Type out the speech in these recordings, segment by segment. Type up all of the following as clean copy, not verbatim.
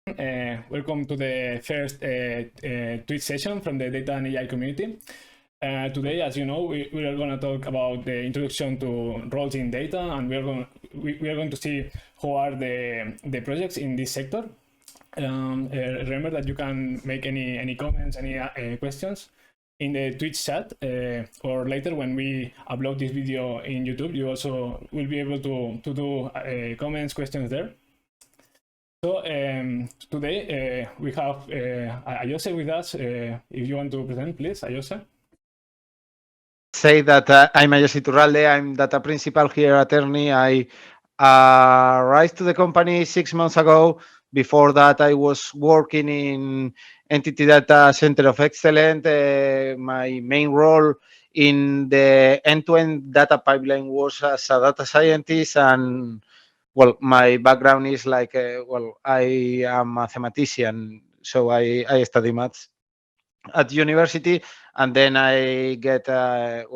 Welcome to the first Twitch session from the Data and AI community. Today, as you know, we are going to talk about the introduction to roles in data, and we are going to see who are the projects in this sector. Remember that you can make any comments, any questions in the Twitch chat, or later when we upload this video in YouTube, you also will be able to do comments, questions there. So today we have Ayose with us. If you want to present, please, Ayose. Say that I'm Ayose Iturralde. I'm data principal here at Ernie. I arrived to the company 6 months ago. Before that, I was working in Entity Data Center of Excellence. My main role in the end-to-end data pipeline was as a data scientist, and well, my background is like, I am a mathematician, so I study maths at university, and then I get a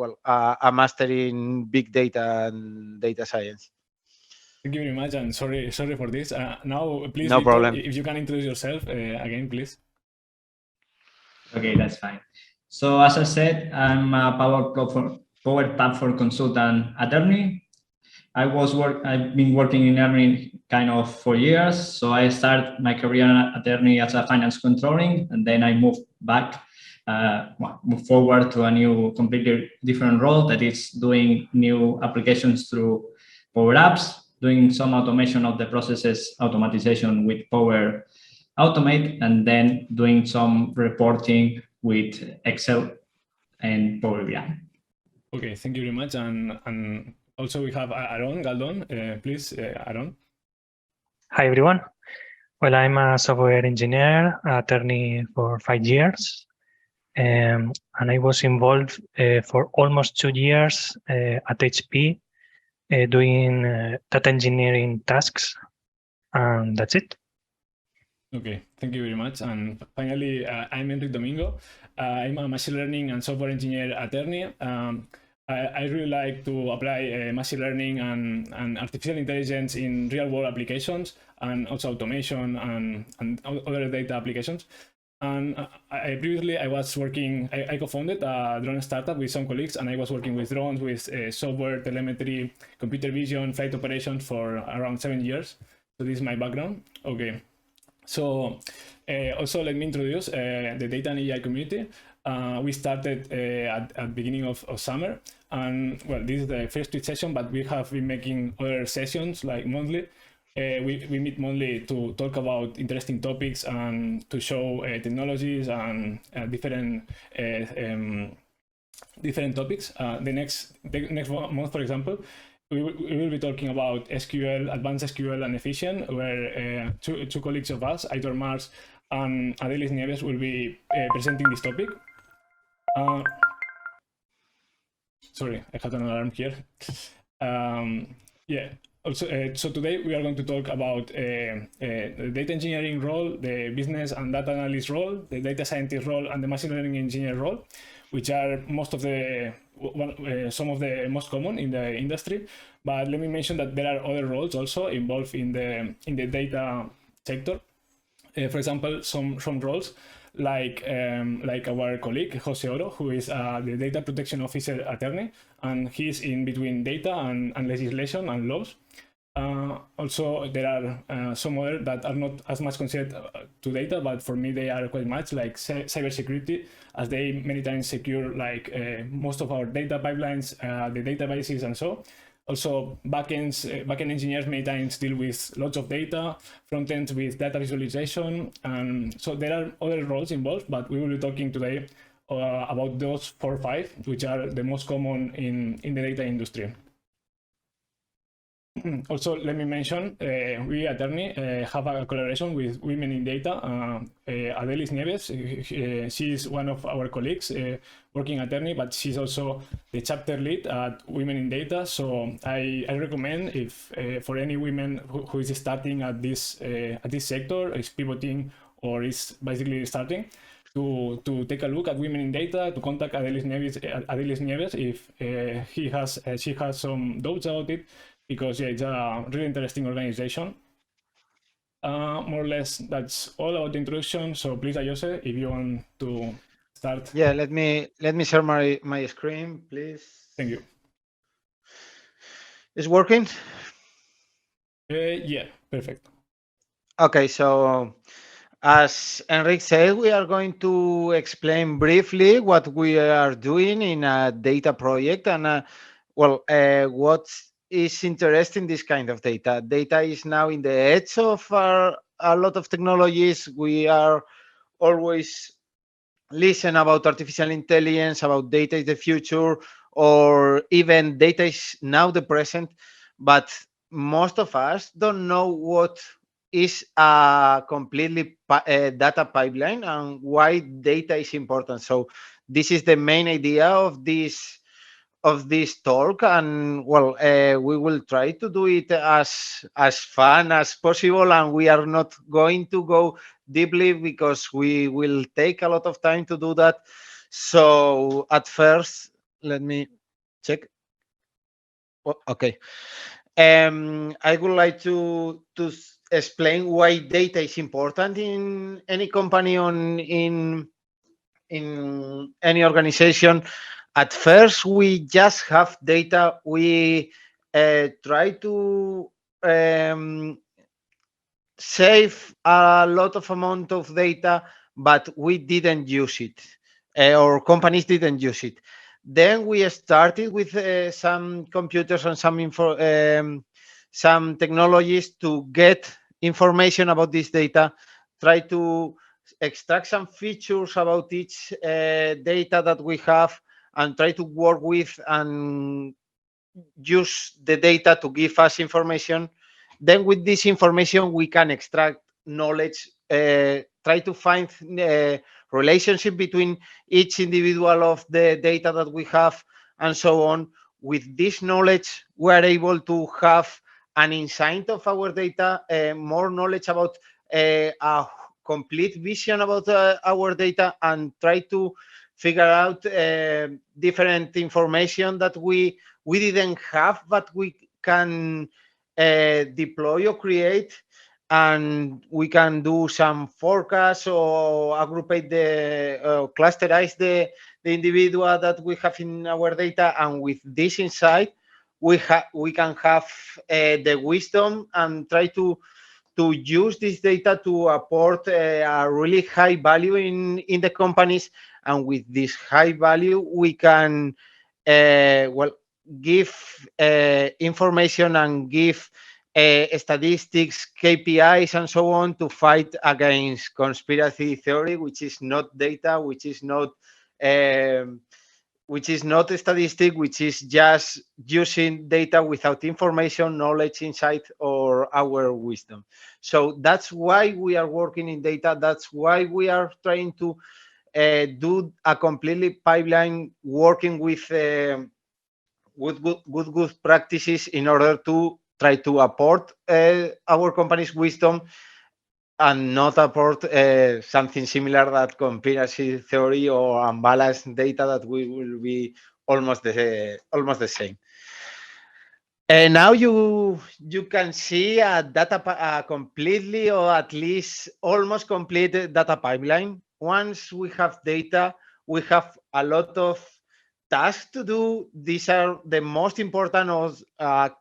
master in big data and data science. Thank you very much, and sorry for this. Now, please, No Victor, problem. if you can introduce yourself again, please. Okay, that's fine. So as I said, I'm a power platform consultant at Ernie. I've been working in Ernie kind of for years. So I started my career at Ernie as a finance controlling, and then I moved back, moved forward to a new, completely different role that is doing new applications through Power Apps, doing some automation of the processes, automatization with Power Automate, and then doing some reporting with Excel and Power BI. Okay, thank you very much. And also we have Aaron Galdon. Please, Aaron. Hi, everyone. Well, I'm a software engineer at Ernie for 5 years. And I was involved for almost 2 years at HP doing data engineering tasks. And that's it. Okay, thank you very much. And finally, I'm Enrique Domingo. I'm a machine learning and software engineer at Ernie. I really like to apply machine learning and artificial intelligence in real-world applications, and also automation and other data applications. And previously I was working, I co-founded a drone startup with some colleagues, and I was working with drones, with software, telemetry, computer vision, flight operations for around 7 years. So this is my background. Okay. So also let me introduce the Data and AI community. We started at the beginning of summer, and well, this is the first Twitch session, but we have been making other sessions like monthly. We meet monthly to talk about interesting topics and to show technologies and different topics. The next month, for example, we will be talking about SQL, advanced SQL and efficient, where two colleagues of us, Aitor Mars and Adelis Nieves, will be presenting this topic. Sorry, I had an alarm here. Yeah. Also, so today we are going to talk about the data engineering role, the business and data analyst role, the data scientist role, and the machine learning engineer role, which are some of the most common in the industry. But let me mention that there are other roles also involved in the data sector. For example, some roles like our colleague Jose Oro, who is the data protection officer at Ernie, and he's in between data and legislation and laws. Also, there are some other that are not as much considered to data, but for me they are quite much, like cybersecurity, as they many times secure like most of our data pipelines, the databases, and so. Also, backend engineers many times deal with lots of data, front ends with data visualization, and so there are other roles involved, but we will be talking today about those 4 or 5, which are the most common in the data industry. Also, let me mention, we at Ernie have a collaboration with Women in Data. Adelis Nieves, she is one of our colleagues working at Ernie, but she's also the chapter lead at Women in Data. So I recommend, if for any women who is starting at this sector, is pivoting or is basically starting, to take a look at Women in Data, to contact Adelis Nieves if she has some doubts about it, because yeah, it's a really interesting organization. More or less, that's all about the introduction. So please, Ayose, if you want to start. Yeah, let me share my screen, please. Thank you. Is working? Yeah, perfect. Okay, so as Enrique said, we are going to explain briefly what we are doing in a data project and what is interesting this kind of data. Data is now in the edge of a lot of technologies. We are always listen about artificial intelligence, about data is the future, or even data is now the present. But most of us don't know what is a completely data pipeline and why data is important. So this is the main idea of this talk, and we will try to do it as fun as possible, and we are not going to go deeply because we will take a lot of time to do that. So at first, let me check. Okay. I would like to explain why data is important in any company on in any organization. At first, we just have data. We try to save a lot of amount of data, but we didn't use it, or companies didn't use it. Then we started with some computers and some technologies to get information about this data, try to extract some features about each data that we have, and try to work with and use the data to give us information. Then with this information, we can extract knowledge, try to find a relationship between each individual of the data that we have, and so on. With this knowledge, we are able to have an insight of our data, more knowledge about a complete vision about our data, and try to figure out different information that we didn't have, but we can deploy or create, and we can do some forecasts or aggregate clusterize the individual that we have in our data. And with this insight, we can have the wisdom and try to use this data to apport a really high value in the companies. And with this high value, we can give information and give statistics, KPIs, and so on to fight against conspiracy theory, which is not data, which is not a statistic, which is just using data without information, knowledge, insight, or our wisdom. So that's why we are working in data. That's why we are trying to do a completely pipeline, working with good practices in order to try to apport our company's wisdom and not apport something similar that conspiracy theory or unbalanced data that we will be almost the same. And now you can see a completely, or at least almost complete data pipeline. Once we have data, we have a lot of tasks to do. These are the most important, or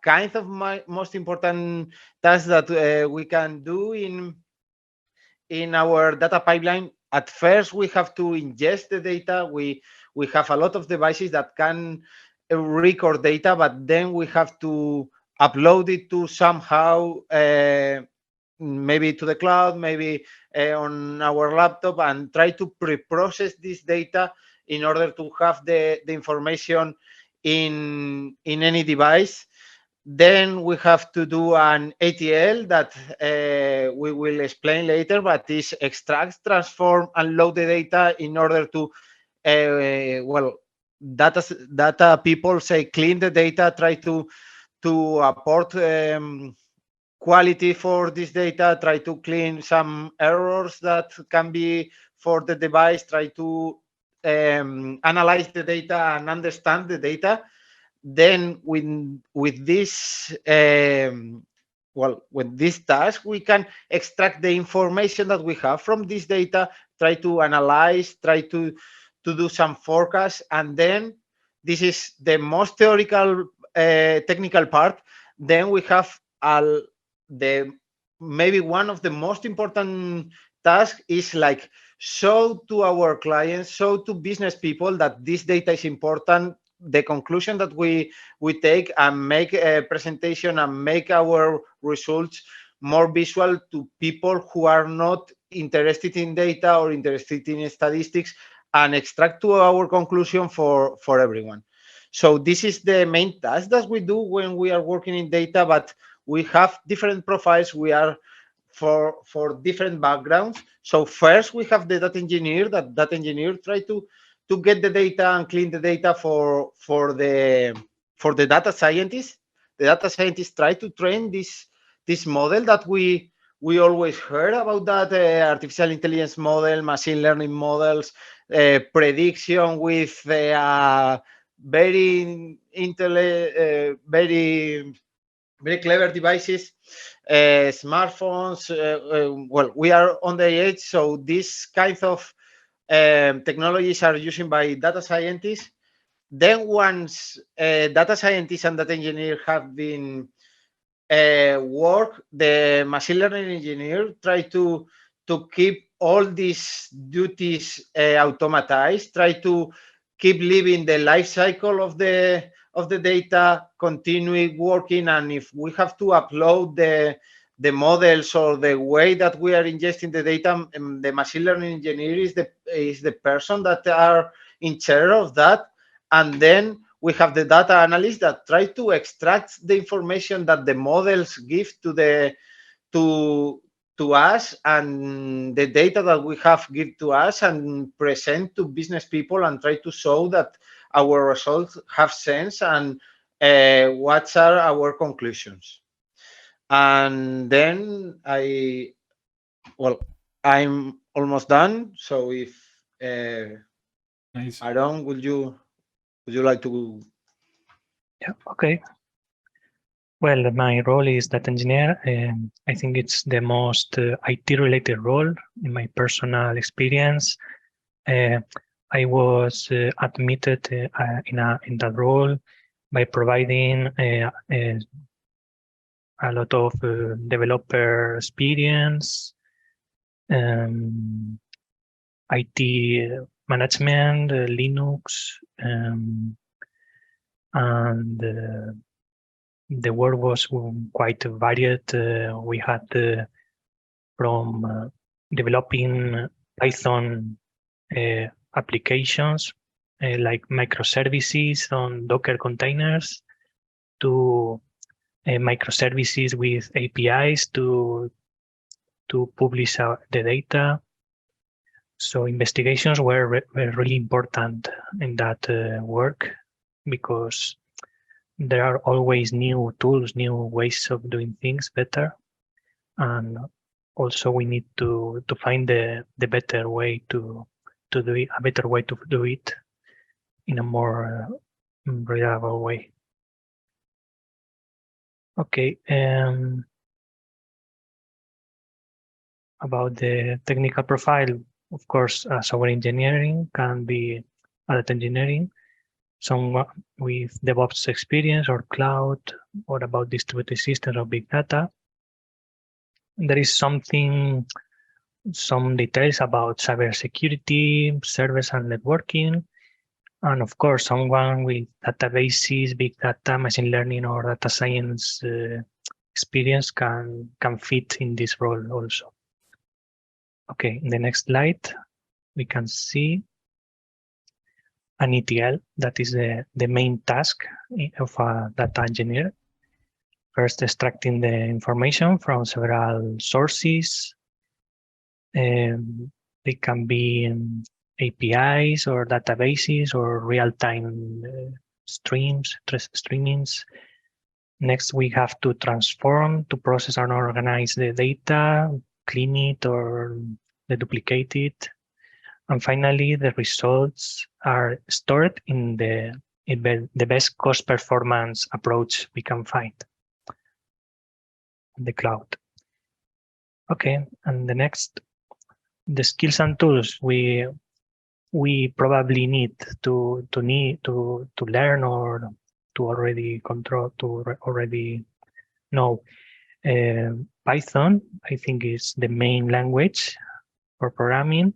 kind of most important tasks that we can do in our data pipeline. At first, we have to ingest the data. We have a lot of devices that can record data, but then we have to upload it to somehow, maybe to the cloud, maybe on our laptop, and try to pre-process this data in order to have the information in any device. Then we have to do an ETL that we will explain later, but is extract, transform, and load the data in order to, data people say clean the data, try to apport quality for this data, try to clean some errors that can be for the device, try to analyze the data and understand the data. Then with this well, with this task, we can extract the information that we have from this data, try to analyze, try to do some forecasts, and then this is the most theoretical technical part. Then we have the maybe one of the most important tasks is like show to our clients, show to business people that this data is important. The conclusion that we take and make a presentation and make our results more visual to people who are not interested in data or interested in statistics, and extract to our conclusion for everyone. So this is the main task that we do when we are working in data, but we have different profiles. We are for different backgrounds. So first we have the data engineer. That engineer try to get the data and clean the data for the data scientist. The data scientist try to train this model that we always heard about, that artificial intelligence model, machine learning models, prediction with very very clever devices, smartphones. Well, we are on the edge, so these kinds of technologies are used by data scientists. Then once data scientists and data engineers have been work, the machine learning engineer try to keep all these duties automatized, try to keep living the life cycle of the data, continue working, and if we have to upload the models or the way that we are ingesting the data, the machine learning engineer is the person that are in charge of that. And then we have the data analyst that try to extract the information that the models give to us, and the data that we have give to us, and present to business people and try to show that our results have sense and what are our conclusions. And then I'm almost done. So if Nice. Aaron, would you like to? Yeah, okay. Well, my role is data engineer. I think it's the most IT-related role in my personal experience. I was admitted in that role by providing a lot of developer experience, IT management, Linux, and the work was quite varied. We had from developing Python applications like microservices on Docker containers to microservices with APIs to publish the data. So investigations were really important in that work, because there are always new tools, new ways of doing things better, and also we need to find the better way to do it, a better way to do it in a more reliable way. Okay, about the technical profile, of course, software engineering can be data engineering, someone with DevOps experience or cloud, or about distributed systems or big data. There is some details about cybersecurity, servers and networking, and of course, someone with databases, big data, machine learning, or data science experience can fit in this role also. Okay, in the next slide, we can see an ETL. That is the main task of a data engineer. First, extracting the information from several sources. They can be APIs or databases or real-time streamings. Next, we have to transform, to process and organize the data, clean it or deduplicate it. And finally, the results are stored in the best cost performance approach we can find. the cloud. Okay, and the next, the skills and tools we probably need to learn or to already control, to already know. Python, I think, is the main language for programming.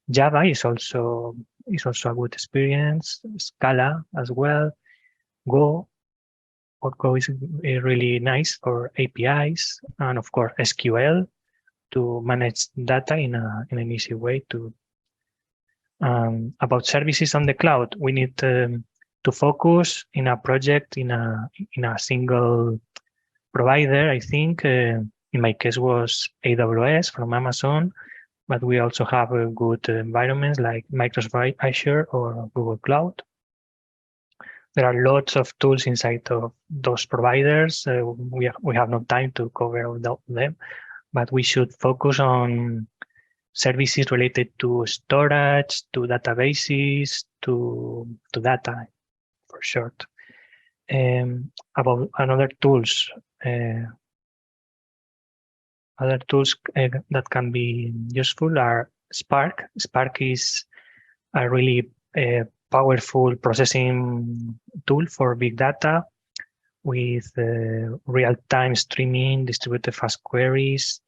Java is also a good experience. Scala as well. Go is really nice for APIs, and of course SQL to manage data in an easy way. To about services on the cloud, we need to focus in a project in a single provider. I think in my case was AWS from Amazon, but we also have good environments like Microsoft Azure or Google Cloud. There are lots of tools inside of those providers. We have no time to cover all of them, but we should focus on services related to storage, to databases, to data, for short. About other tools that can be useful are Spark. Spark is a really powerful processing tool for big data with real-time streaming, distributed fast queries.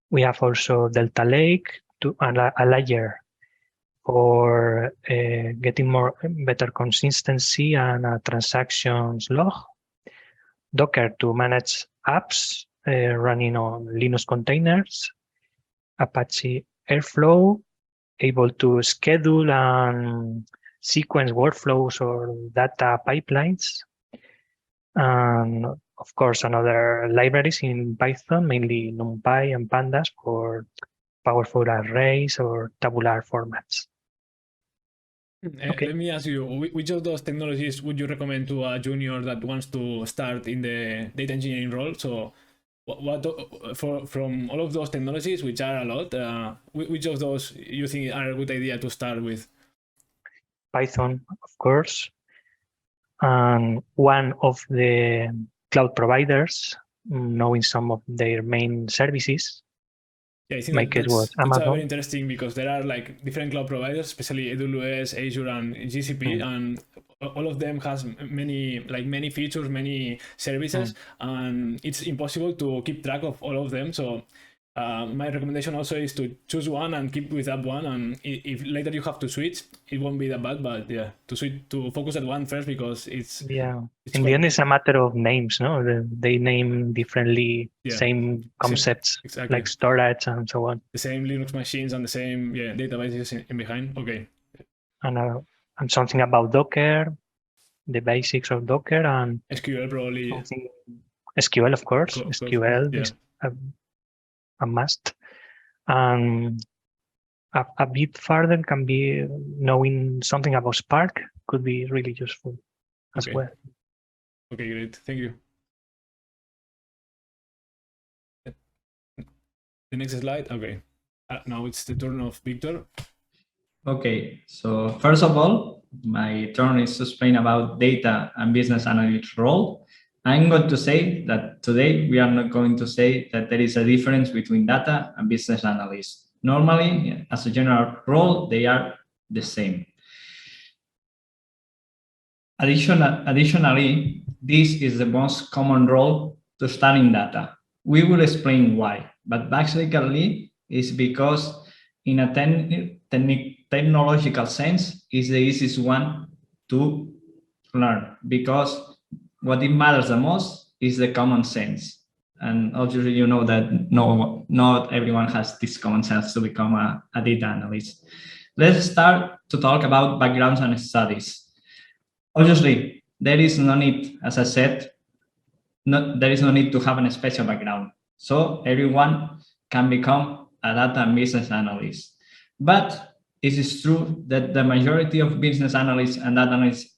We have also Delta Lake and a layer for getting better consistency and transactions log. Docker to manage apps running on Linux containers. Apache Airflow, able to schedule and sequence workflows or data pipelines. And of course, another libraries in Python, mainly NumPy and Pandas for powerful arrays or tabular formats. Okay. Let me ask you, which of those technologies would you recommend to a junior that wants to start in the data engineering role? So from all of those technologies, which are a lot, which of those you think are a good idea to start with? Python, of course. And one of the cloud providers, knowing some of their main services. Yeah, I think that's very interesting because there are like different cloud providers, especially AWS, Azure, and GCP, and all of them has many features, many services, and it's impossible to keep track of all of them. So my recommendation also is to choose one and keep with that one, and if later you have to switch, it won't be that bad. But yeah, to focus at one first because it's in the end it's a matter of names, no? They name differently same concepts, exactly. like storage and so on. The same Linux machines and the same databases in behind. Okay. And something about Docker, the basics of Docker, and SQL probably. SQL, of course. SQL is a must. And a bit further can be knowing something about Spark could be really useful as well. Okay, great. Thank you. The next slide. Okay. Now it's the turn of Victor. Okay, so first of all, my turn is to explain about data and business analyst role. I'm going to say that today we are not going to say that there is a difference between data and business analyst. Normally, as a general role, they are the same. Additionally, this is the most common role to study in data. We will explain why, but basically it's because in a technological sense is the easiest one to learn, because what it matters the most is the common sense. And obviously, you know that not everyone has this common sense to become a data analyst. Let's start to talk about backgrounds and studies. Obviously, there is no need, as I said, there is no need to have a special background. So everyone can become a data and business analyst. But it is true that the majority of business analysts and data analysts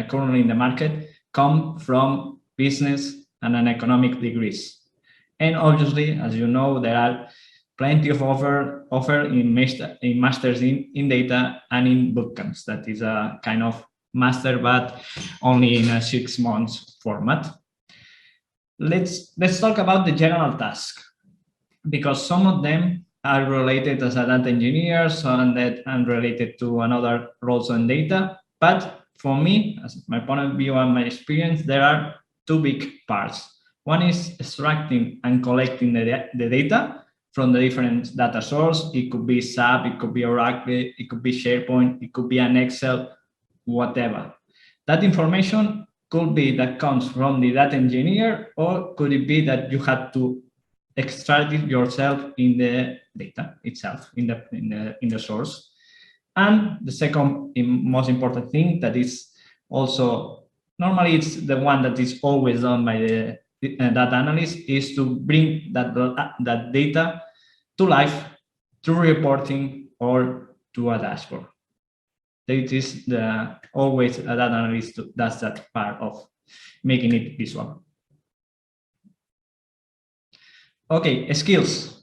currently in the market come from business and economic degrees. And obviously, as you know, there are plenty of offer in masters in data and in bootcamps. That is a kind of master, but only in a 6 months format. let's talk about the general task, because some of them are related as a data engineer, some that are related to another roles on data. But for me, as my point of view and my experience, there are two big parts. One is extracting and collecting the data from the different data source. It could be SAP, it could be Oracle, it could be SharePoint, it could be an Excel, whatever. That information could be that comes from the data engineer, or could it be that you had to extract it yourself in the data itself, in the source. And the second most important thing that is also, normally it's the one that is always done by the data analyst, is to bring that data to life through reporting or to a dashboard. It is always a data analyst does that part of making it visual. Okay, skills.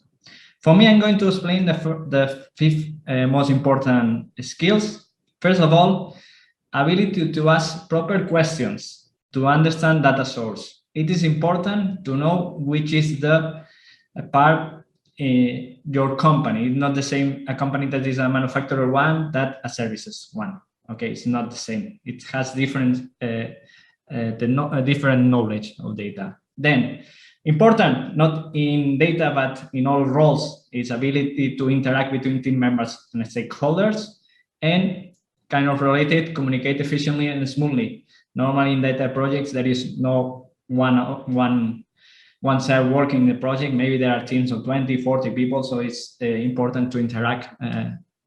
For me, I'm going to explain the fifth most important skills. First of all, ability to ask proper questions to understand data source. It is important to know which is the part your company. It's not the same a company that is a manufacturer one that a services one. Okay, it's not the same. It has different different knowledge of data. Then, important, not in data, but in all roles, is ability to interact between team members and stakeholders, and kind of related, communicate efficiently and smoothly. Normally in data projects, there is no one side working in the project. Maybe there are teams of 20, 40 people. So it's important to interact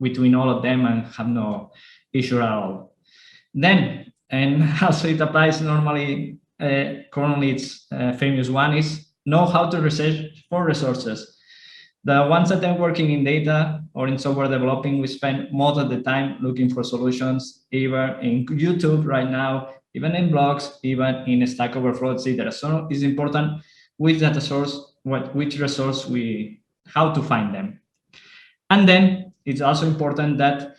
between all of them and have no issue at all. Then, and also it applies normally, currently it's famous one, is know how to research for resources. The ones that are working in data or in software developing, we spend most of the time looking for solutions, even in YouTube right now, even in blogs, even in Stack Overflow, etc. So it's important which data source, which resource how to find them. And then it's also important that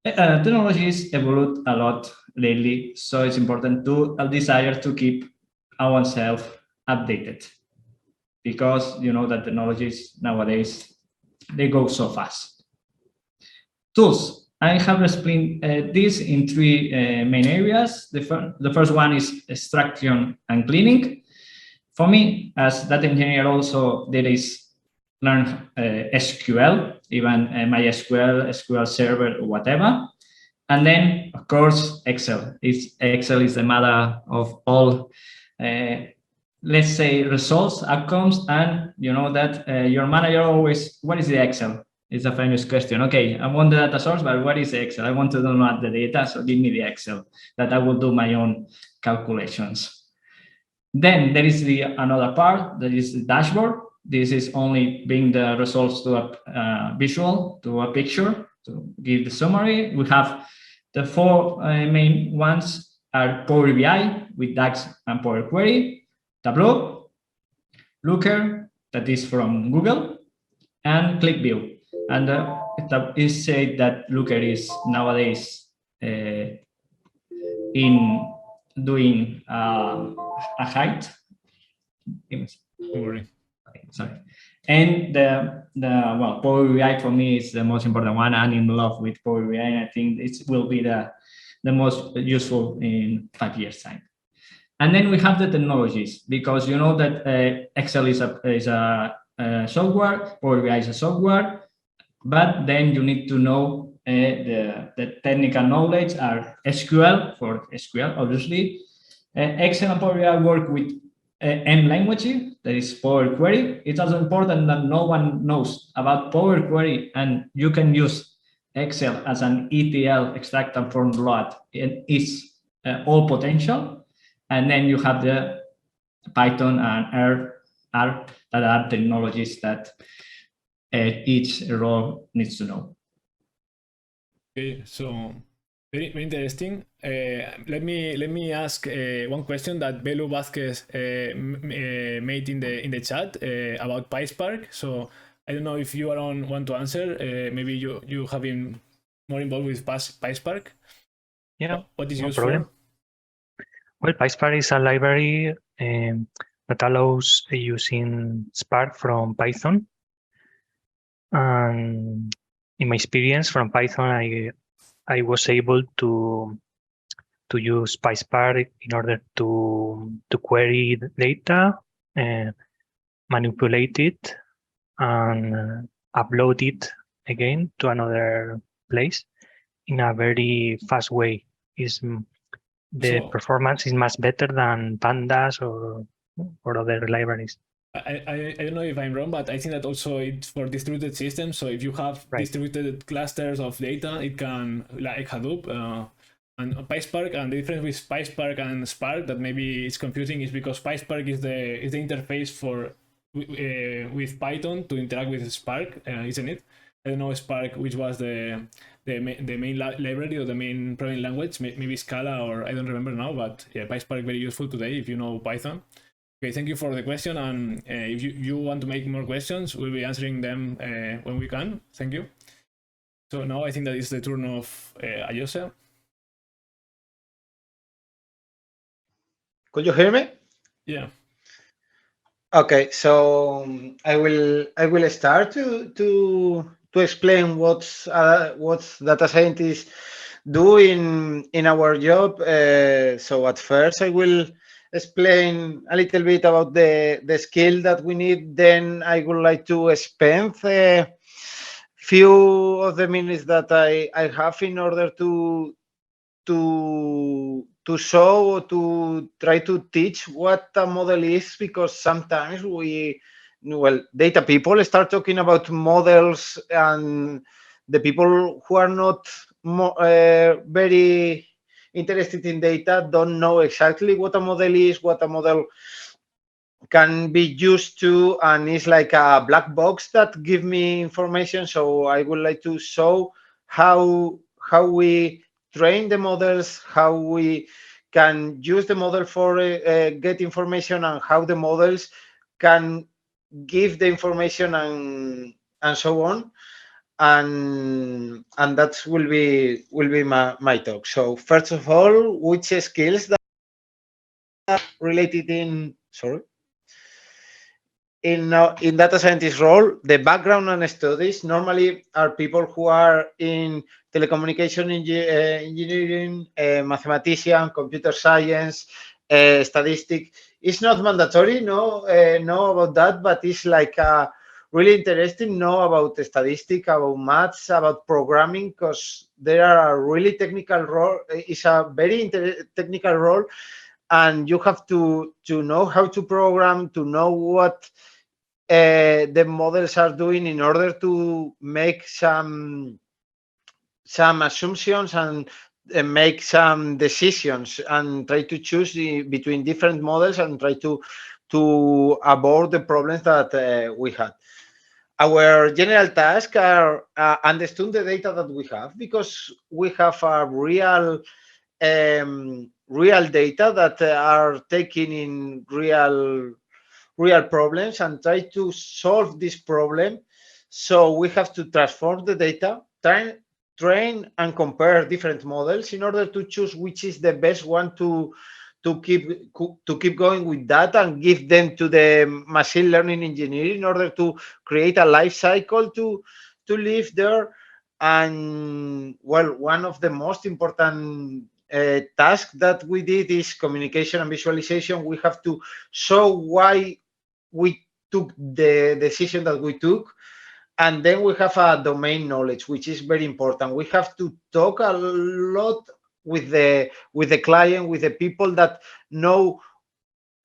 technologies evolve a lot lately, so it's important to desire to keep ourselves updated, because you know that technologies nowadays, they go so fast. Tools. I have explained this in three main areas. The first one is extraction and cleaning. For me, as data engineer also, there is learn SQL, even MySQL, SQL Server, or whatever. And then, of course, Excel. Excel is the mother of all, let's say, results, outcomes. And you know that your manager always, what is the Excel? It's a famous question. Okay, I want the data source, but what is Excel? I want to download the data, so give me the Excel, that I will do my own calculations. Then there is another part, that is the dashboard. This is only bring the results to a visual, to a picture, to give the summary. We have the four main ones are Power BI with DAX and Power Query, Tableau, Looker, that is from Google, and ClickView. And it is said that Looker is nowadays in doing a height. Sorry. And well, Power BI for me is the most important one. I'm in love with Power BI, and I think it will be the most useful in 5 years' time. And then we have the technologies, because you know that Excel is a software, Power BI is a software, but then you need to know the technical knowledge are SQL for SQL, obviously. Excel and Power BI work with M language, that is Power Query. It's also important that no one knows about Power Query, and you can use Excel as an ETL, extract and format. It's all potential. And then you have the Python and R that are technologies that each role needs to know. Okay, so very, very interesting. Let me ask one question that Belu Vasquez made in the chat about PySpark. So I don't know if you want to answer. Maybe you have been more involved with PySpark. Yeah, what is no useful? problem. Well, PySpark is a library that allows using Spark from Python. And in my experience from Python, I was able to use PySpark in order to query the data, manipulate it, and upload it again to another place in a very fast way. The performance is much better than pandas or other libraries. I don't know if I'm wrong, but I think that also it's for distributed systems. So if you have distributed clusters of data, it can, like Hadoop and PySpark. And the difference with PySpark and Spark that maybe is confusing is because PySpark is the interface for with Python to interact with Spark, isn't it? I don't know Spark, which was the main library or the main programming language, maybe Scala or I don't remember now, but yeah, PySpark very useful today if you know Python. Okay, thank you for the question, and if you want to make more questions, we'll be answering them when we can. Thank you. So now I think that is the turn of Ayose. Could you hear me? Yeah. Okay, so I will start to explain what's data scientists do in our job. So at first I will explain a little bit about the skill that we need. Then I would like to spend a few of the minutes that I have in order to show or to try to teach what a model is, because sometimes data people start talking about models, and the people who are not very interested in data don't know exactly what a model is, what a model can be used to, and it's like a black box that give me information. So I would like to show how we train the models, how we can use the model for get information, and how the models can give the information and so on. And that will be my talk. So first of all, which skills that are related in in data scientist role, the background and studies normally are people who are in telecommunication engineering, mathematician, computer science, statistic. It's not mandatory, know about that, but it's like really interesting know about statistic, about maths, about programming, because there are a really technical role. It's a very technical role, and you have to know how to program, to know what the models are doing in order to make some assumptions and make some decisions, and try to choose between different models and try to avoid the problems that we had. Our general tasks are understand the data that we have, because we have a real data that are taken in real problems, and try to solve this problem. So we have to transform the data, train and compare different models in order to choose which is the best one to keep going with that, and give them to the machine learning engineer in order to create a life cycle to live there. And well, one of the most important tasks that we did is communication and visualization. We have to show why we took the decision that we took. And then we have a domain knowledge, which is very important. We have to talk a lot with the client, with the people that know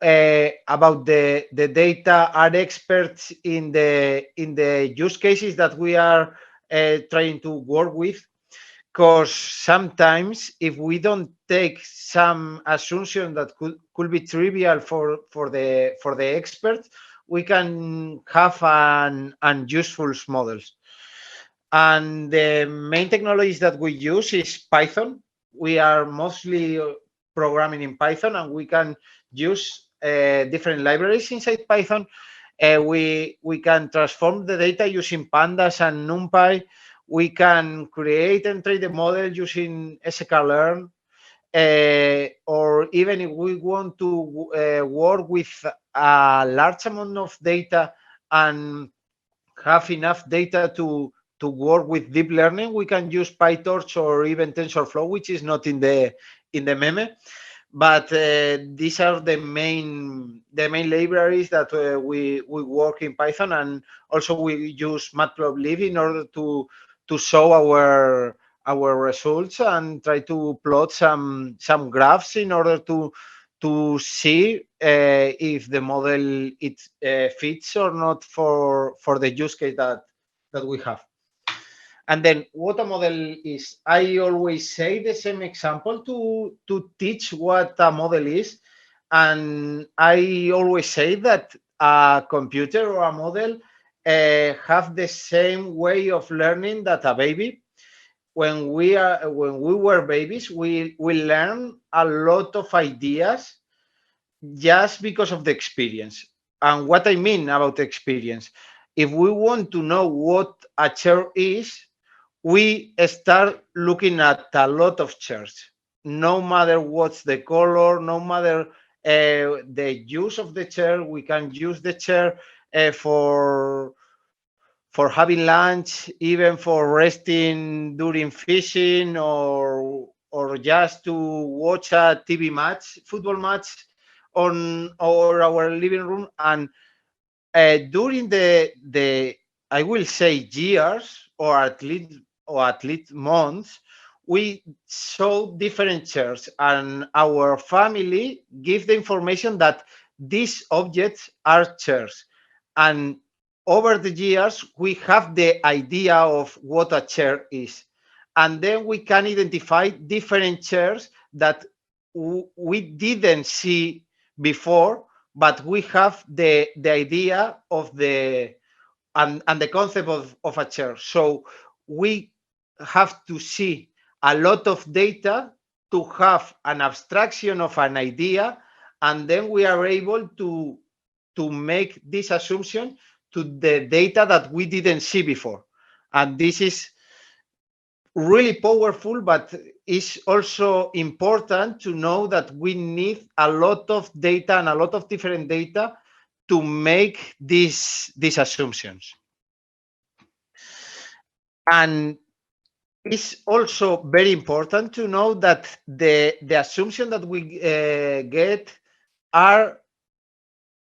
about the data, are experts in the use cases that we are trying to work with. Because sometimes if we don't take some assumption that could be trivial for the expert, we can have an unuseful models. And the main technologies that we use is Python. We are mostly programming in Python, and we can use different libraries inside Python. We can transform the data using pandas and NumPy. We can create and train the model using sklearn. or even if we want to work with a large amount of data and have enough data to work with deep learning, we can use PyTorch or even TensorFlow, which is not in the meme. But these are the main libraries that we work in Python, and also we use Matplotlib in order to show our results and try to plot some graphs in order to see if the model fits or not for the use case that we have. And then what a model is, I always say the same example to teach what a model is. And I always say that a computer or a model have the same way of learning that a baby. When we were babies, we learn a lot of ideas just because of the experience. And what I mean about experience, if we want to know what a chair is, we start looking at a lot of chairs, no matter what's the color, no matter the use of the chair. We can use the chair for having lunch, even for resting during fishing, or just to watch a TV match, football match on our living room. And during the I will say years, or at least months, we show different chairs, and our family give the information that these objects are chairs. And over the years, we have the idea of what a chair is. And then we can identify different chairs that we didn't see before, but we have the idea of the and the concept of a chair. So we have to see a lot of data to have an abstraction of an idea, and then we are able to make this assumption to the data that we didn't see before. And this is really powerful, but it's also important to know that we need a lot of data and a lot of different data to make these assumptions. And it's also very important to know that the assumption that we get are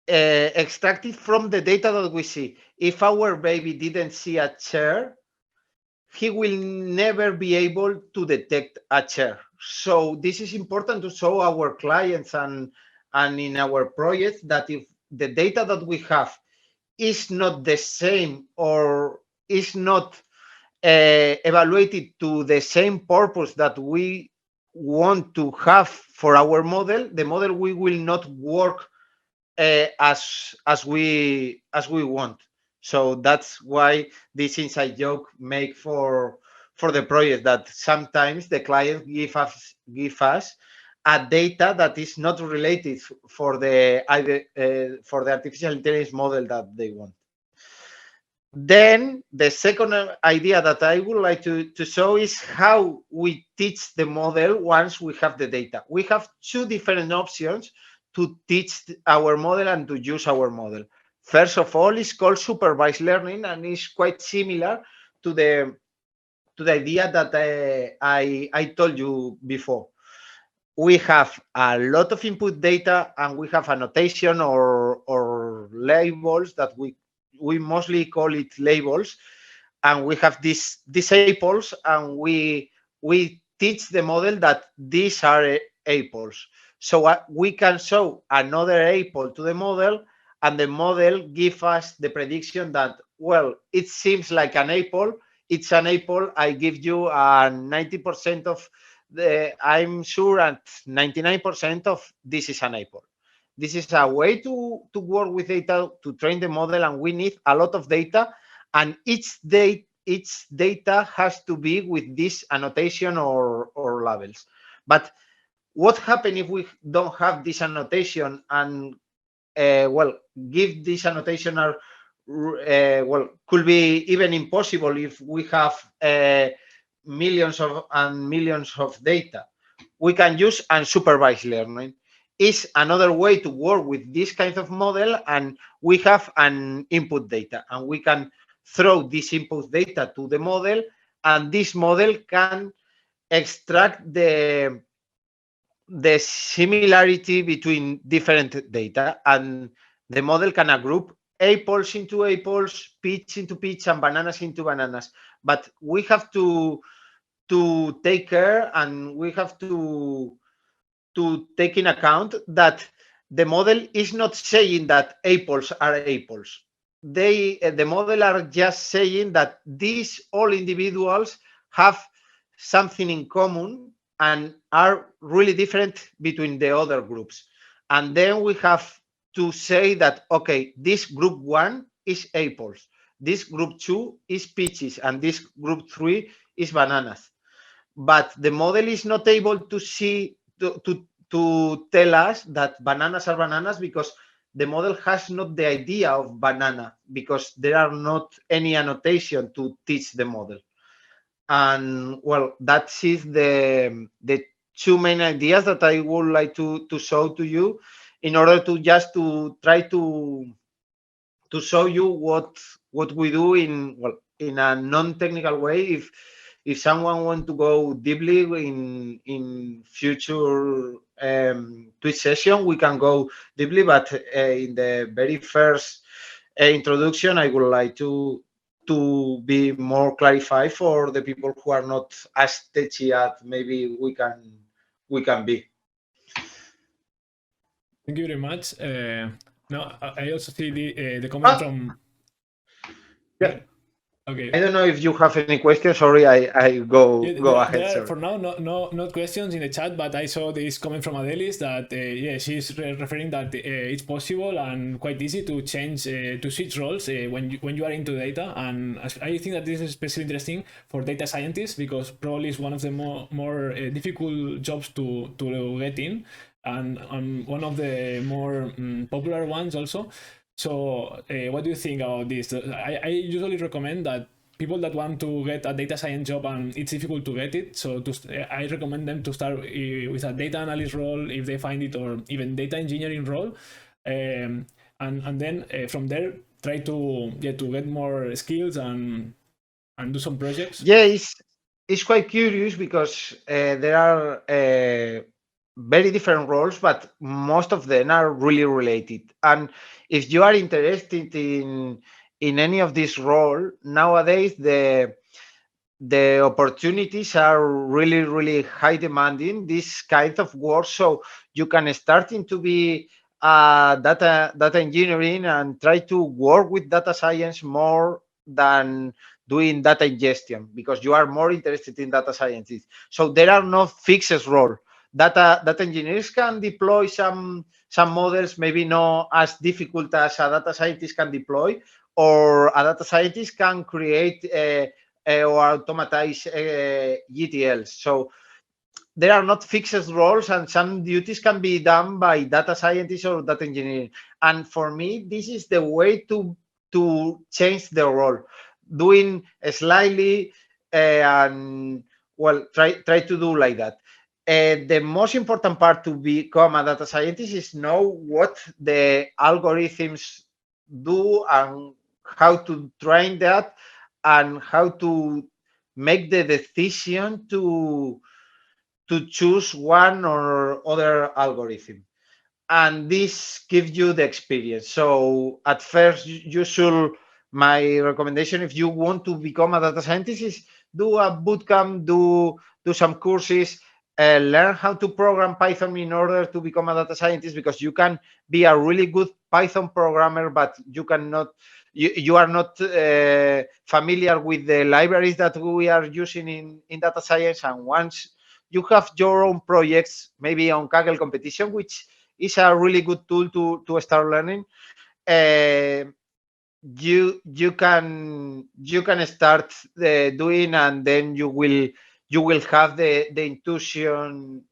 extracted from the data that we see. If our baby didn't see a chair, he will never be able to detect a chair. So this is important to show our clients and in our projects that if the data that we have is not the same or is not evaluated to the same purpose that we want to have for our model, the model will not work as we want. So that's why this inside joke make for the project, that sometimes the client give us a data that is not related for the artificial intelligence model that they want. Then the second idea that I would like to show is how we teach the model once we have the data. We have two different options to teach our model and to use our model. First of all, it's called supervised learning, and it's quite similar to the idea that I told you before. We have a lot of input data, and we have annotation or labels that we mostly call it labels, and we have these apples, and we teach the model that these are apples. So we can show another apple to the model, and the model gives us the prediction that, well, it seems like an apple. It's an apple. I give you a 90% of I'm sure at 99% of this is an apple. This is a way to work with data, to train the model, and we need a lot of data, and each data has to be with this annotation or labels. But what happens if we don't have this annotation, and give this annotation are could be even impossible if we have millions of data. we can use unsupervised learning. Is another way to work with this kind of model, and we have an input data, and we can throw this input data to the model, and this model can extract the similarity between different data, and the model can group apples into apples, peach into peach, and bananas into bananas. But we have to take care, and we have to take in account that the model is not saying that apples are apples. The model are just saying that these all individuals have something in common and are really different between the other groups. And then we have to say that, okay, this group 1 is apples, this group 2 is peaches, and this group 3 is bananas. But the model is not able to see to tell us that bananas are bananas, because the model has not the idea of banana, because there are not any annotation to teach the model. And well, that is the two main ideas that I would like to show to you, in order to just to try to show you what we do in a non-technical way. If someone want to go deeply in future Twitch session, we can go deeply. But in the very first introduction, I would like to be more clarified for the people who are not as techy as maybe we can be. Thank you very much. Now, I also see the comment from. Yeah. Okay. I don't know if you have any questions. Sorry, I go ahead. Sorry. For now, no questions in the chat, but I saw this comment from Adelis that yeah, she's referring that it's possible and quite easy to change to switch roles when you are into data, and I think that this is especially interesting for data scientists, because probably it's one of the more difficult jobs to get in, and one of the more popular ones also. So what do you think about this? I usually recommend that people that want to get a data science job and it's difficult to get it, so I recommend them to start with a data analyst role if they find it, or even data engineering role, and then from there try to get more skills and do some projects. Yeah, it's quite curious, because there are very different roles, but most of them are really related. And if you are interested in any of these roles nowadays, the opportunities are really high demanding this kind of work. So you can starting to be data engineering and try to work with data science more than doing data ingestion, because you are more interested in data scientists. So there are no fixed role. Data engineers can deploy some models, maybe not as difficult as a data scientist can deploy, or a data scientist can create or automatize GTLs. So there are not fixed roles, and some duties can be done by data scientists or data engineering. And for me, this is the way to change the role, doing slightly and well, try to do like that. The most important part to become a data scientist is know what the algorithms do and how to train that, and how to make the decision to choose one or other algorithm. And this gives you the experience. So at first, you should, my recommendation, if you want to become a data scientist, is do a bootcamp, do some courses, learn how to program Python in order to become a data scientist, because you can be a really good Python programmer, but you cannot, you are not familiar with the libraries that we are using in data science. And once you have your own projects, maybe on Kaggle competition, which is a really good tool to start learning, you can start doing, and then you will have the intuition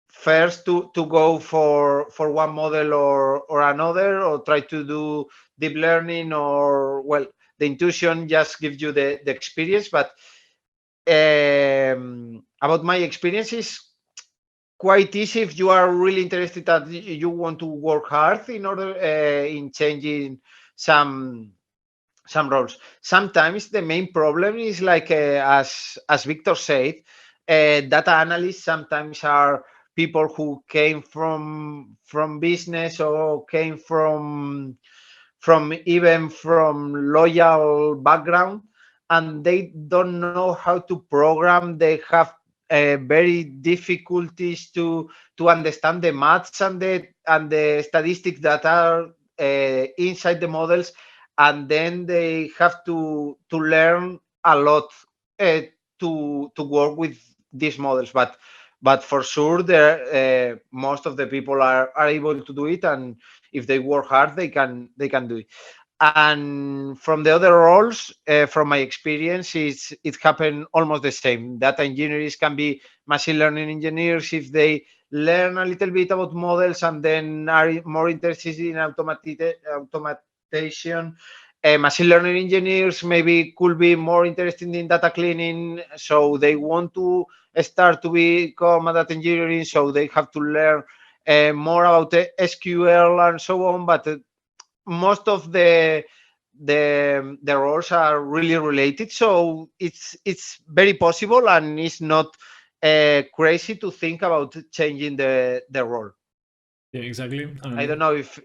first to go for one model or another, or try to do deep learning, or well, the intuition just gives you the experience. But about my experiences, quite easy if you are really interested that you want to work hard in order in changing some roles. Sometimes the main problem is like as Victor said, data analysts sometimes are people who came from business or came from even from loyal background, and they don't know how to program. They have very difficulties to understand the maths and the statistics that are inside the models, and then they have to learn a lot uh, to work with these models. But for sure, there most of the people are able to do it, and if they work hard, they can do it. And from the other roles, from my experience, it happened almost the same. Data engineers can be machine learning engineers if they learn a little bit about models and then are more interested in automation. Machine learning engineers maybe could be more interested in data cleaning, so they want to start to become a data engineering, so they have to learn more about SQL and so on. But most of the roles are really related, so it's very possible, and it's not crazy to think about changing the role. Yeah, exactly. I don't know if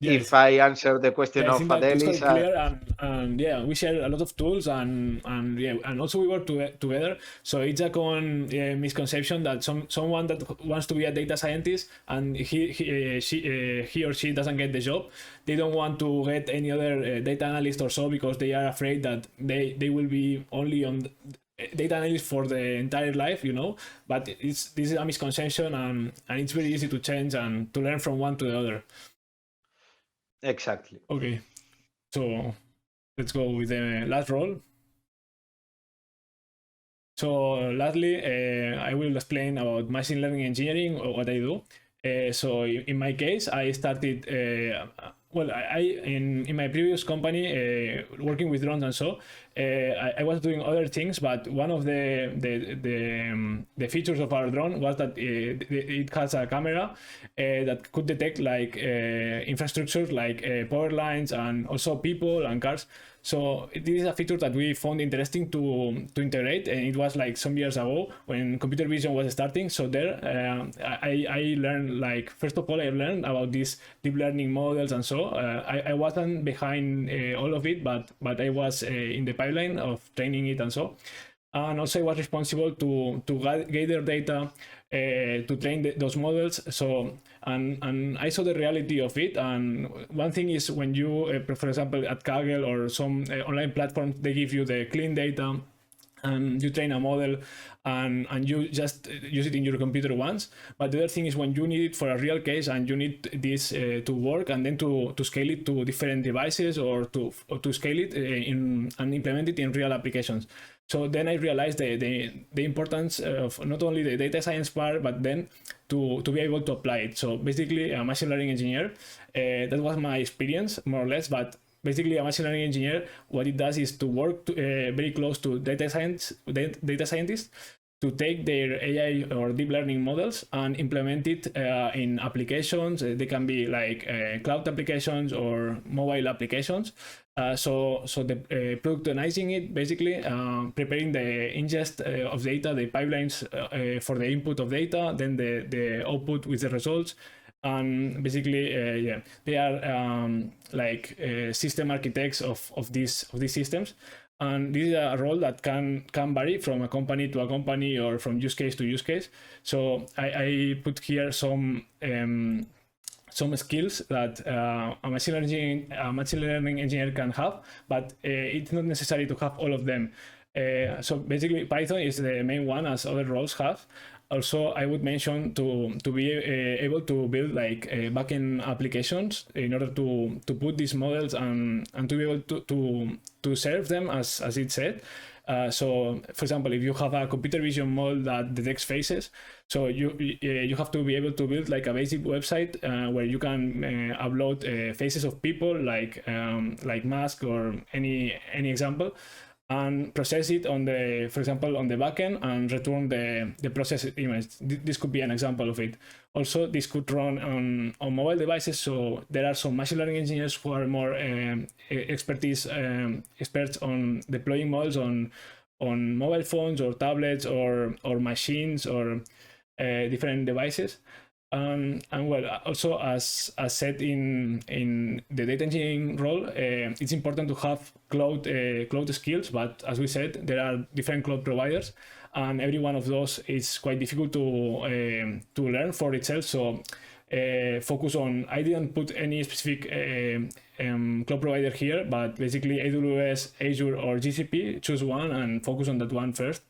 Yes. I answered the question Yeah, I of think that it's Adelis. quite clear, and yeah, we share a lot of tools, and yeah, and also we work together. So it's a common misconception that someone that wants to be a data scientist and he or she doesn't get the job, they don't want to get any other data analyst or so, because they are afraid that they will be only on data analyst for the entire life, but this is a misconception, and it's very easy to change and to learn from one to the other. Exactly. Okay, so let's go with the last role. So lastly, I will explain about machine learning engineering, or what I do. So in my case, I started, well, in my previous company, working with drones and so, I was doing other things, but one of the features of our drone was that it has a camera that could detect like infrastructures like power lines and also people and cars. So this is a feature that we found interesting to integrate, and it was like some years ago when computer vision was starting. So there, I learned, like, first of all, I learned about these deep learning models and so. I wasn't behind all of it, but I was in the pipeline of training it and so. And also I was responsible to gather data to train those models. So and I saw the reality of it. And one thing is, when you, for example, at Kaggle or some online platforms, they give you the clean data and you train a model, and you just use it in your computer once. But the other thing is when you need it for a real case, and you need this to work, and then to scale it to different devices, or to scale it and implement it in real applications. So then I realized the importance of not only the data science part, but then to be able to apply it. So basically, a machine learning engineer, that was my experience, more or less. But basically, a machine learning engineer, what it does is to work very close to data scientists, to take their AI or deep learning models and implement it in applications. They can be like cloud applications or mobile applications. So the productionizing it, basically preparing the ingest of data, the pipelines for the input of data, then the output with the results. And basically, yeah, they are like system architects of these systems. And this is a role that can vary from a company to a company, or from use case to use case. So I put here some skills that a machine learning engineer can have, but it's not necessary to have all of them. So basically, Python is the main one, as other roles have. Also, I would mention to be able to build like backend applications in order to put these models and to be able to serve them as it said. So, for example, if you have a computer vision model that detects faces, so you have to be able to build like a basic website where you can upload faces of people, like mask or any example. and process it on the, for example, on the backend and return the processed image. This could be an example of it. Also, this could run on mobile devices. So there are some machine learning engineers who are more experts on deploying models on mobile phones or tablets or machines or different devices. And well, also as said in the data engineering role, it's important to have cloud skills. But as we said, there are different cloud providers, and every one of those is quite difficult to learn for itself. So focus on. I didn't put any specific cloud provider here, but basically AWS, Azure, or GCP. Choose one and focus on that one first.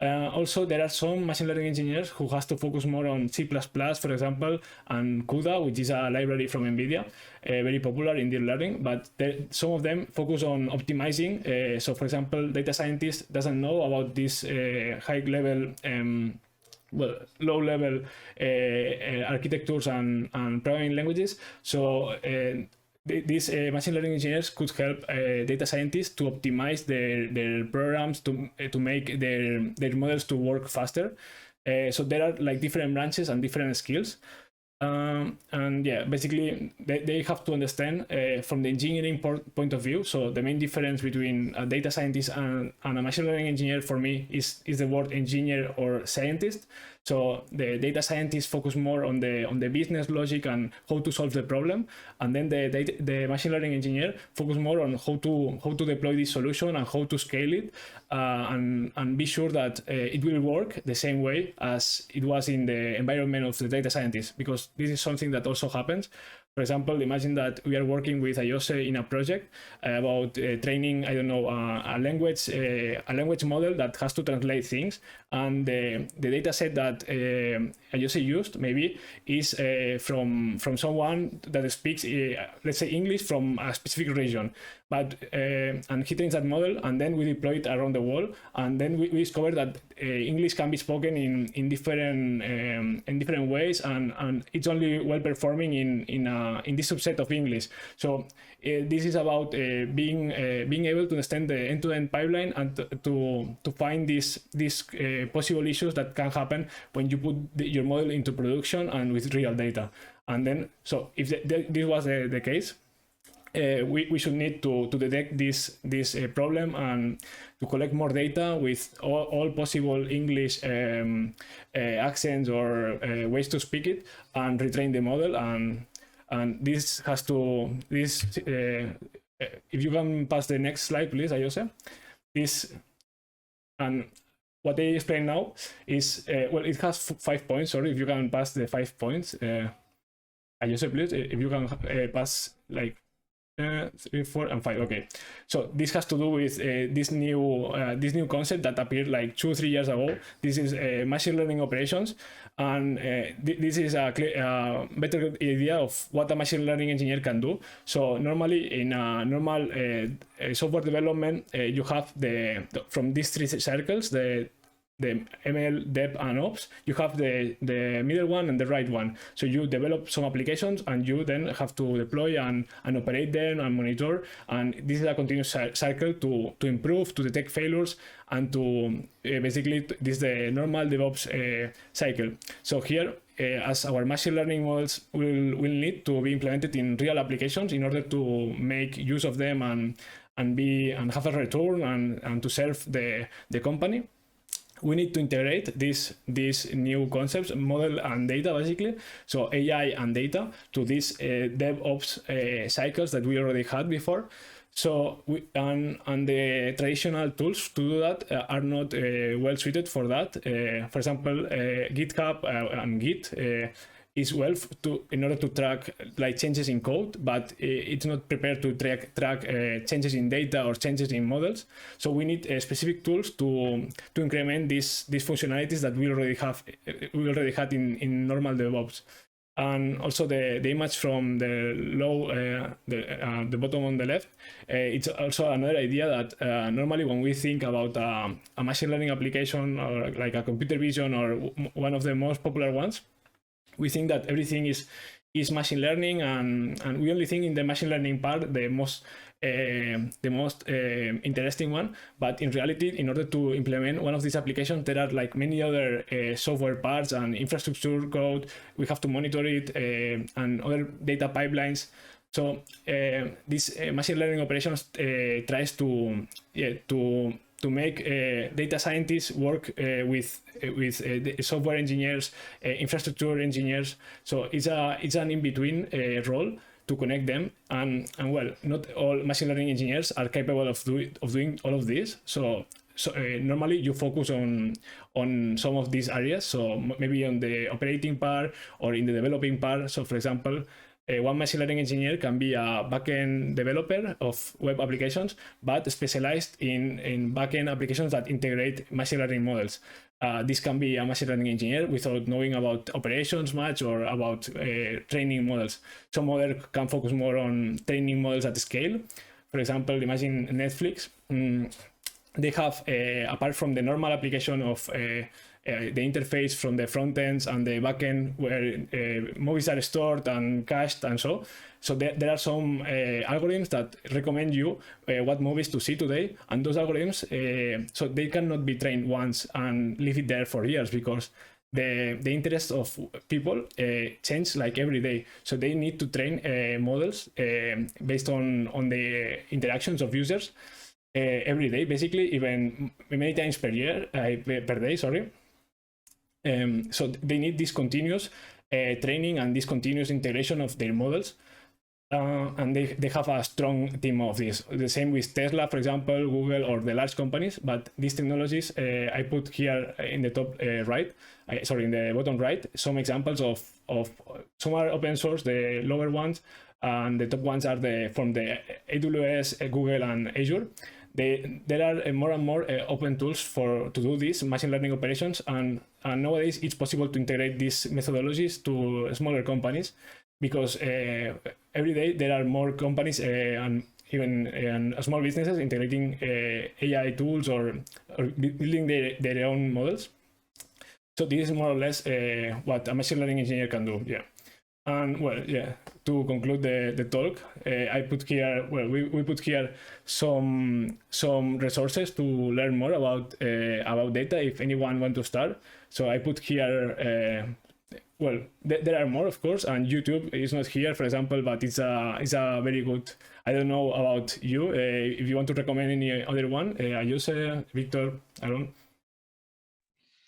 Also, there are some machine learning engineers who has to focus more on C++, for example, and CUDA, which is a library from NVIDIA, very popular in deep learning, but some of them focus on optimizing. So, for example, data scientist doesn't know about this high-level low-level architectures and programming languages. So these machine learning engineers could help data scientists to optimize their programs to make their models to work faster. So there are like different branches and different skills. And yeah, basically they have to understand from the engineering point of view. So the main difference between a data scientist and a machine learning engineer for me is the word engineer or scientist. So the data scientists focus more on the business logic and how to solve the problem, and then the machine learning engineer focus more on how to deploy this solution and how to scale it, and be sure that it will work the same way as it was in the environment of the data scientist, because this is something that also happens. For example, imagine that we are working with Ayose in a project about training, I don't know, a language model that has to translate things, and the data set that Ayose used maybe is from someone that speaks, let's say, English from a specific region. But and he trains that model, and then we deploy it around the world, and then we discover that English can be spoken in different ways, and it's only well performing in this subset of English. So this is about being able to understand the end-to-end pipeline and to find these possible issues that can happen when you put your model into production and with real data. And then, so if this was the case, we should need to detect this problem and to collect more data with all possible English accents or ways to speak it, and retrain the model. And this has to if you can pass the next slide, please, Ayose. This, and what I explain now is well, it has 5 points. Sorry, if you can pass the 5 points, Ayose, please. If you can pass like 3, 4, and 5. Okay, so this has to do with this new concept that appeared like 2-3 years ago. This is machine learning operations, and this is a better idea of what a machine learning engineer can do. So normally in a normal software development, you have from these 3 circles, the ML, Dev, and Ops, you have the middle one and the right one. So you develop some applications, and you then have to deploy and operate them and monitor. And this is a continuous cycle to improve, to detect failures, and to basically this is the normal DevOps cycle. So here, as our machine learning models will need to be implemented in real applications in order to make use of them and have a return and to serve the company, we need to integrate these new concepts, model and data, basically. So AI and data to these DevOps cycles that we already had before. So and the traditional tools to do that are not well suited for that. For example, GitHub and Git is well in order to track like changes in code, but it's not prepared to track changes in data or changes in models. So we need specific tools to increment these functionalities that we already had in normal DevOps. And also the image from the the bottom on the left, it's also another idea that normally when we think about a machine learning application or like a computer vision or one of the most popular ones, we think that everything is is machine learning, and we only think in the machine learning part the most interesting one. But in reality, in order to implement one of these applications, there are like many other software parts and infrastructure code. We have to monitor it and other data pipelines. So this machine learning operations tries to make data scientists work with the software engineers, infrastructure engineers. So it's an in-between role to connect them. And well, not all machine learning engineers are capable of doing all of this. So normally you focus on some of these areas. So maybe on the operating part or in the developing part. So for example, one machine learning engineer can be a backend developer of web applications, but specialized in backend applications that integrate machine learning models. This can be a machine learning engineer without knowing about operations much or about training models. Some other can focus more on training models at scale. For example, imagine Netflix. They have, apart from the normal application of the interface from the front ends and the back end where movies are stored and cached and so there are some algorithms that recommend you what movies to see today, and those algorithms so they cannot be trained once and leave it there for years, because the interest of people change like every day. So they need to train models based on the interactions of users every day, basically, even many times per day, sorry. So they need this continuous training and this continuous integration of their models. And they have a strong team of this. The same with Tesla, for example, Google, or the large companies. But these technologies, I put here in the top right, in the bottom right, some examples of some are open source, the lower ones, and the top ones are from the AWS, Google, and Azure. There are more and more open tools to do these machine learning operations, and nowadays it's possible to integrate these methodologies to smaller companies, because every day there are more companies and even small businesses integrating AI tools or building their own models. So this is more or less what a machine learning engineer can do. Yeah. And well, yeah, to conclude the talk, I put here, well, we put here some resources to learn more about data if anyone wants to start. So I put here, well, there are more, of course, and YouTube is not here, for example, but it's a very good, I don't know about you, if you want to recommend any other one, Ayose, Victor, Aaron,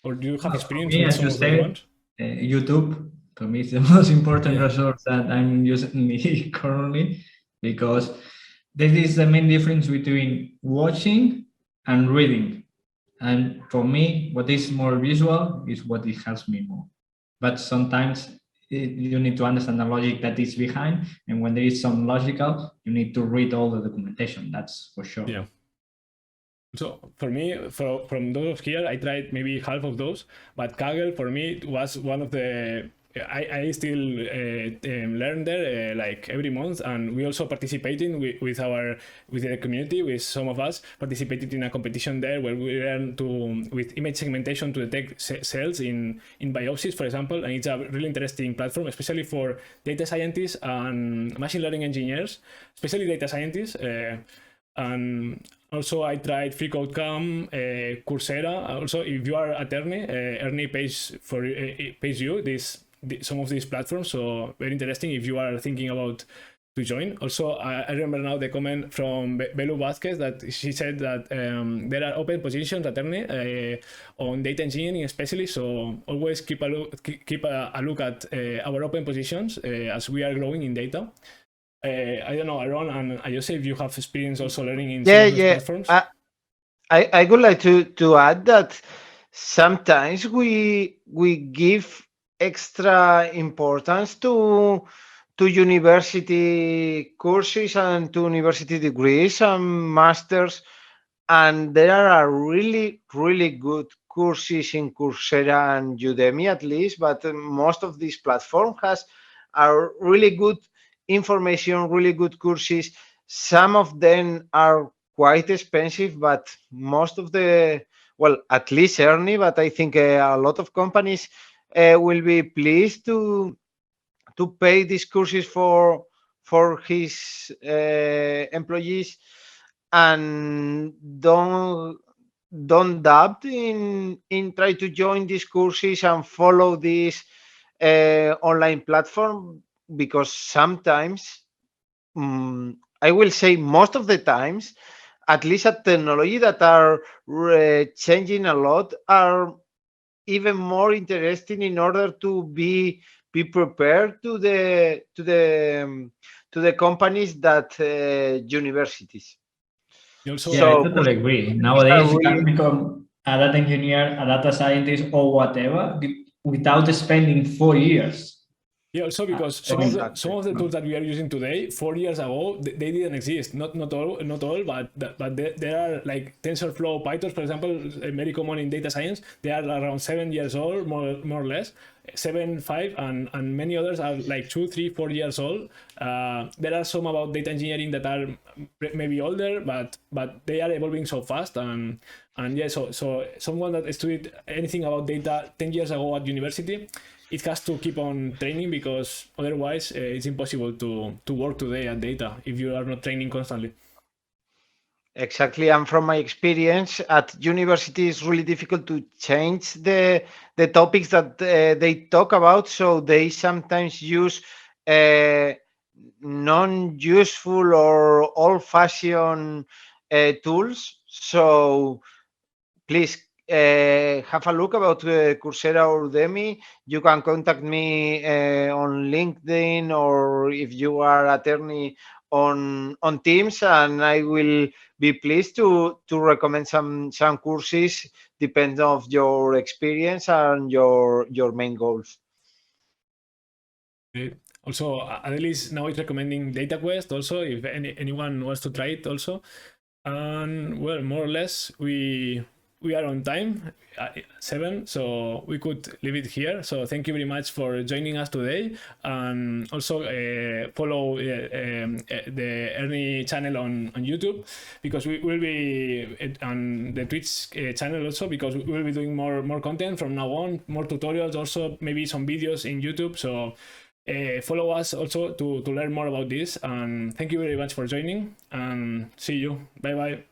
or do you have experience with some of those ones? YouTube. For me, it's the most important resource that I'm using currently, because this is the main difference between watching and reading. And for me, what is more visual is what it helps me more. But sometimes you need to understand the logic that is behind. And when there is some logical, you need to read all the documentation. That's for sure. Yeah. So for me, from those here, I tried maybe half of those, but Kaggle for me was one of the I still learn there like every month, and we also participating with the community. With some of us participated in a competition there where we learn with image segmentation to detect cells in biopsies, for example. And it's a really interesting platform, especially for data scientists and machine learning engineers, especially data scientists. And also I tried FreeCodeCamp, Coursera. Also, if you are at Ernie pays you some of these platforms, so very interesting if you are thinking about to join. Also, I remember now the comment from Belu Vazquez that she said that there are open positions at Ernie on data engineering especially, so always keep a look at our open positions as we are growing in data. I don't know, Aaron and Ayose, if you have experience also learning in some of those platforms. I would like to add that sometimes we give extra importance to university courses and to university degrees and masters, and there are really good courses in Coursera and Udemy at least, but most of these platforms are really good information, really good courses. Some of them are quite expensive, but most of at least Ernie, but I think a lot of companies will be pleased to to pay these courses for his employees, and don't doubt in try to join these courses and follow this online platform, because sometimes, I will say most of the times, at least at technology that are changing a lot, are even more interesting in order to be prepared to the companies that universities. You also, Yeah, I So totally agree. these are Nowadays, you can really become a data engineer, a data scientist, or whatever without spending 4 years. yeah, also because some Exactly. of the tools that we are using today, 4 years ago, they didn't exist. Not all, but there are like TensorFlow, PyTorch, for example, very common in data science. They are around 7 years old, more or less, 7, 5, and many others are like 2, 3, 4 years old. There are some about data engineering that are maybe older, but they are evolving so fast. And yeah, so someone that studied anything about data 10 years ago at university, it has to keep on training, because otherwise it's impossible to work today at data if you are not training constantly. Exactly, and from my experience at university, it's really difficult to change the topics that they talk about. So they sometimes use uh, non-useful or old-fashioned tools. So please have a look about Coursera or Udemy. You can contact me on LinkedIn, or if you are attorney, on Teams, and I will be pleased to recommend some courses depending of your experience and your main goals. Also, Adelis now is recommending DataQuest also, if anyone wants to try it also. And well, more or less, we are on time, 7, so we could leave it here. So thank you very much for joining us today, and also follow the Ernie channel on YouTube, because we will be on the Twitch channel also, because we will be doing more content from now on, more tutorials, also maybe some videos in YouTube. So follow us also to learn more about this, and thank you very much for joining, and see you. Bye bye.